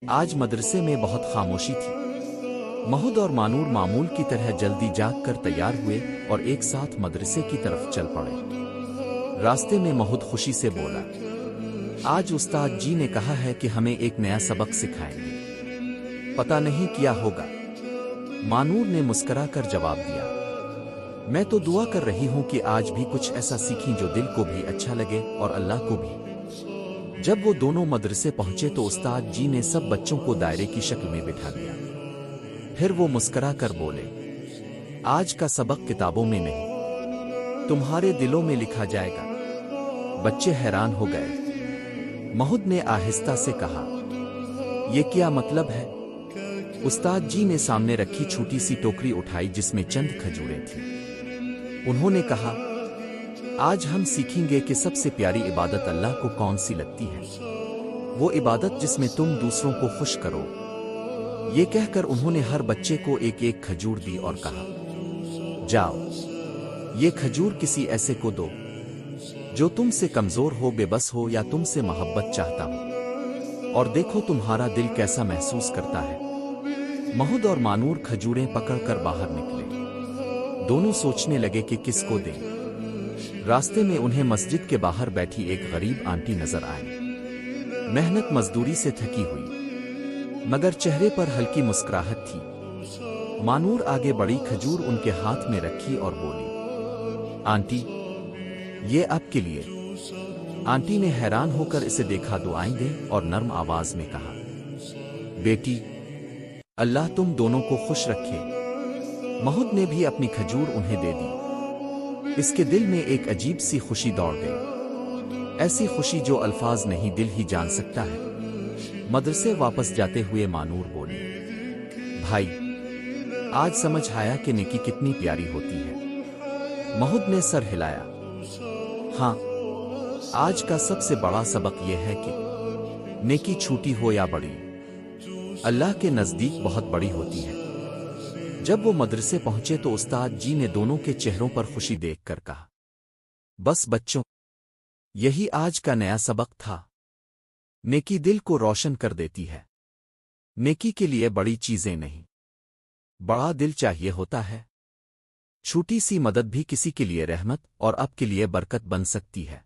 آج مدرسے میں بہت خاموشی تھی۔ محمود اور مانور معمول کی طرح جلدی جاگ کر تیار ہوئے اور ایک ساتھ مدرسے کی طرف چل پڑے۔ راستے میں محمود خوشی سے بولا، آج استاد جی نے کہا ہے کہ ہمیں ایک نیا سبق سکھائیں گے، پتہ نہیں کیا ہوگا۔ مانور نے مسکرا کر جواب دیا، میں تو دعا کر رہی ہوں کہ آج بھی کچھ ایسا سیکھیں جو دل کو بھی اچھا لگے اور اللہ کو بھی۔ جب وہ دونوں مدرسے پہنچے تو استاد جی نے سب بچوں کو دائرے کی شکل میں بٹھا دیا۔ پھر وہ مسکرا کر بولے، آج کا سبق کتابوں میں نہیں، تمہارے دلوں میں لکھا جائے گا۔ بچے حیران ہو گئے۔ محمود نے آہستہ سے کہا، یہ کیا مطلب ہے؟ استاد جی نے سامنے رکھی چھوٹی سی ٹوکری اٹھائی جس میں چند کھجوریں تھیں۔ انہوں نے کہا، آج ہم سیکھیں گے کہ سب سے پیاری عبادت اللہ کو کون سی لگتی ہے، وہ عبادت جس میں تم دوسروں کو خوش کرو۔ یہ کہہ کر انہوں نے ہر بچے کو ایک ایک کھجور دی اور کہا، جاؤ، یہ کھجور کسی ایسے کو دو جو تم سے کمزور ہو، بے بس ہو یا تم سے محبت چاہتا ہو، اور دیکھو تمہارا دل کیسا محسوس کرتا ہے۔ محمود اور مانور کھجوریں پکڑ کر باہر نکلے۔ دونوں سوچنے لگے کہ کس کو دیں۔ راستے میں انہیں مسجد کے باہر بیٹھی ایک غریب آنٹی نظر آئی۔ محنت مزدوری سے تھکی ہوئی، مگر چہرے پر ہلکی مسکراہٹ تھی۔ مانور آگے بڑی، کھجور ان کے ہاتھ میں رکھی اور بولی، آنٹی، یہ آپ کے لیے۔ آنٹی نے حیران ہو کر اسے دیکھا، دعائیں دیں اور نرم آواز میں کہا، بیٹی، اللہ تم دونوں کو خوش رکھے۔ محمود نے بھی اپنی کھجور انہیں دے دی۔ اس کے دل میں ایک عجیب سی خوشی دوڑ گئی، ایسی خوشی جو الفاظ نہیں دل ہی جان سکتا ہے۔ مدرسے واپس جاتے ہوئے مانور بولی، بھائی، آج سمجھ آیا کہ نیکی کتنی پیاری ہوتی ہے۔ محمود نے سر ہلایا، ہاں، آج کا سب سے بڑا سبق یہ ہے کہ نیکی چھوٹی ہو یا بڑی، اللہ کے نزدیک بہت بڑی ہوتی ہے۔ جب وہ مدرسے پہنچے تو استاد جی نے دونوں کے چہروں پر خوشی دیکھ کر کہا، بس بچوں، یہی آج کا نیا سبق تھا۔ نیکی دل کو روشن کر دیتی ہے۔ نیکی کے لیے بڑی چیزیں نہیں، بڑا دل چاہیے ہوتا ہے۔ چھوٹی سی مدد بھی کسی کے لیے رحمت اور اب کے لیے برکت بن سکتی ہے۔